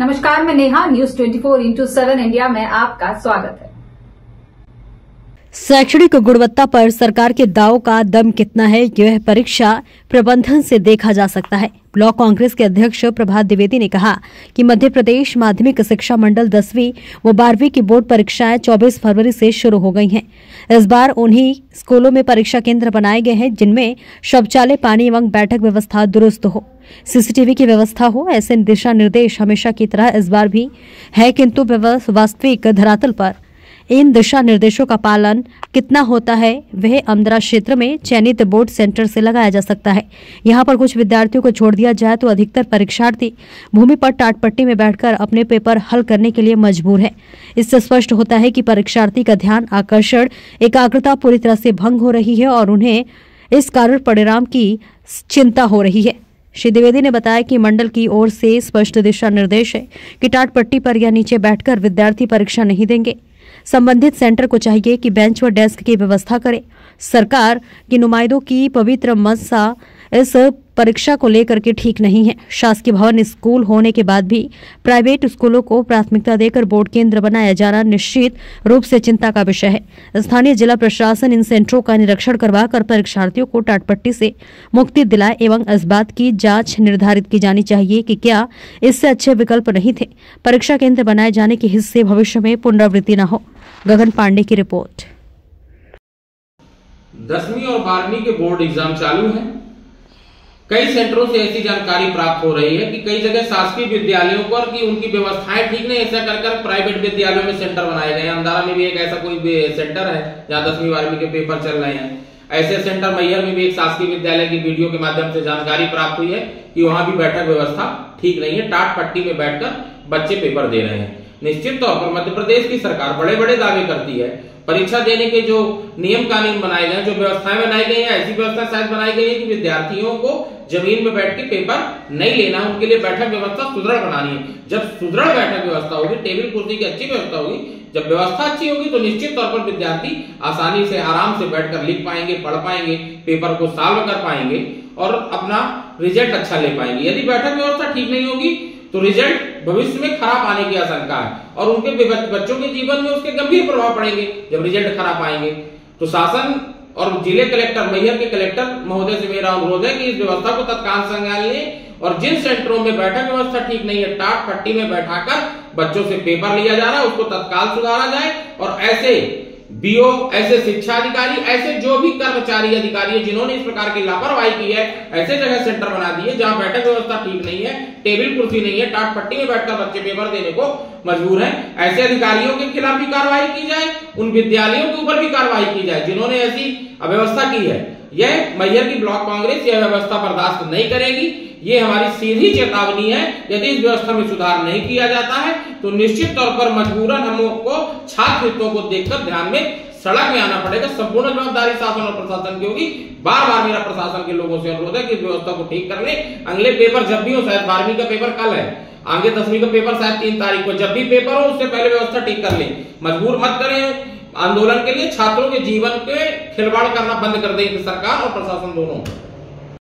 नमस्कार, मैं Neha, news 24x7 India में आपका स्वागत है। शैक्षणिक गुणवत्ता पर सरकार के दावों का दम कितना है, यह परीक्षा प्रबंधन से देखा जा सकता है। ब्लॉक कांग्रेस के अध्यक्ष प्रभात द्विवेदी ने कहा कि मध्य प्रदेश माध्यमिक शिक्षा मंडल 10वीं व 12वीं की बोर्ड परीक्षाएं 24 फरवरी से शुरू हो गई हैं। इस बार उन्हीं स्कूलों में परीक्षा केंद्र बनाए गए हैं जिनमें शौचालय, पानी एवं बैठक व्यवस्था दुरुस्त हो, सीसीटीवी की व्यवस्था हो। ऐसे दिशा निर्देश हमेशा की तरह इस बार भी है, किंतु वास्तविक धरातल पर इन दिशा निर्देशों का पालन कितना होता है वह अमदरा क्षेत्र में चयनित बोर्ड सेंटर से लगाया जा सकता है। यहाँ पर कुछ विद्यार्थियों को छोड़ दिया जाए तो अधिकतर परीक्षार्थी भूमि पर टाट पट्टी में बैठकर अपने पेपर हल करने के लिए मजबूर है। इससे स्पष्ट होता है कि परीक्षार्थी का ध्यान आकर्षण, एकाग्रता पूरी तरह से भंग हो रही है और उन्हें इस कारण परिणाम की चिंता हो रही है। श्री द्विवेदी ने बताया कि मंडल की ओर से स्पष्ट दिशा निर्देश है कि टाट पट्टी पर या नीचे बैठकर विद्यार्थी परीक्षा नहीं देंगे। संबंधित सेंटर को चाहिए कि बेंच व डेस्क की व्यवस्था करे। सरकार की नुमाइंदों की पवित्र मनसा इस परीक्षा को लेकर के ठीक नहीं है। शासकीय भवन स्कूल होने के बाद भी प्राइवेट स्कूलों को प्राथमिकता देकर बोर्ड केंद्र बनाया जाना निश्चित रूप से चिंता का विषय है। स्थानीय जिला प्रशासन इन सेंटरों का निरीक्षण करवाकर परीक्षार्थियों को टाटपट्टी से मुक्ति दिलाए एवं इस बात की जांच निर्धारित की जानी चाहिए कि क्या इससे अच्छे विकल्प नहीं थे। परीक्षा केंद्र बनाए जाने के हिस्से भविष्य में पुनरावृत्ति न हो। गगन पांडे की रिपोर्ट। 10वीं और 12वीं के बोर्ड एग्जाम चालू हैं। कई सेंटरों से ऐसी जानकारी प्राप्त हो रही है कि कई जगह शासकीय विद्यालयों पर कि उनकी व्यवस्थाएं ठीक नहीं, ऐसा कर प्राइवेट विद्यालयों में सेंटर बनाए गए हैं। अंधारा में भी एक ऐसा कोई सेंटर है जहां 10वीं 12वीं के पेपर चल रहे हैं। ऐसे सेंटर मैहर में भी एक शासकीय विद्यालय की वीडियो के माध्यम से जानकारी प्राप्त हुई है कि वहां भी बैठक व्यवस्था ठीक नहीं है, टाट पट्टी में बैठकर बच्चे पेपर दे रहे हैं। निश्चित तौर पर मध्य प्रदेश की सरकार बड़े बड़े दावे करती है। परीक्षा देने के जो नियम कानून बनाए गए, जो व्यवस्थाएं बनाई गई है, ऐसी व्यवस्था शायद बनाई गई है कि विद्यार्थियों को जमीन में बैठ के पेपर नहीं लेना, उनके लिए बैठक व्यवस्था सुदृढ़ बनानी है। जब सुदृढ़ बैठक व्यवस्था होगी, टेबल कुर्सी की अच्छी व्यवस्था होगी, जब व्यवस्था अच्छी होगी तो निश्चित तौर पर विद्यार्थी आसानी से आराम से बैठकर लिख पाएंगे, पढ़ पाएंगे, पेपर को सॉल्व कर पाएंगे और अपना रिजल्ट अच्छा ले पाएंगे। यदि बैठक व्यवस्था ठीक नहीं होगी तो रिजल्ट भविष्य में खराब आने की आशंका है और उनके बच्चों के जीवन में उसके गंभीर प्रभाव पड़ेंगे। जब रिजल्ट खराब आएंगे तो शासन और जिले कलेक्टर, मैहर के कलेक्टर महोदय से मेरा अनुरोध है कि इस व्यवस्था को तत्काल संज्ञान लें और जिन सेंटरों में बैठक व्यवस्था ठीक नहीं है, टाट पट्टी में बैठाकर बच्चों से पेपर लिया जा रहा है, उसको तत्काल सुधारा जाए और ऐसे बीओ, ऐसे शिक्षा अधिकारी, ऐसे जो भी कर्मचारी अधिकारी जिन्होंने इस प्रकार की लापरवाही की है, ऐसे जगह सेंटर बना दिए जहां बैठक व्यवस्था ठीक नहीं है, टेबल कुर्सी नहीं है, टाट पट्टी में बैठकर बच्चे पेपर देने को मजबूर हैं। ऐसे अधिकारियों के खिलाफ भी कार्रवाई की जाए, उन विद्यालयों के ऊपर भी कार्रवाई की जाए जिन्होंने ऐसी अव्यवस्था की है। यह मैहर की ब्लॉक कांग्रेस यह व्यवस्था बर्दाश्त नहीं करेगी। ये हमारी सीधी चेतावनी है। यदि इस व्यवस्था में सुधार नहीं किया जाता है तो निश्चित तौर पर मजबूरन हमको छात्र हितों को देखकर ध्यान में सड़क में आना पड़ेगा। संपूर्ण जवाबदारी शासन और प्रशासन की होगी। बार बार मेरा प्रशासन के लोगों से अनुरोध है कि इस व्यवस्था को ठीक कर ले। अगले पेपर जब भी हो, शायद 12वीं का पेपर कल है, आगे 10वीं का पेपर शायद 3 तारीख को, जब भी पेपर हो उससे पहले व्यवस्था ठीक कर ले। मजबूर मत करें आंदोलन के लिए। छात्रों के जीवन के खिलवाड़ करना बंद कर देगी सरकार और प्रशासन दोनों।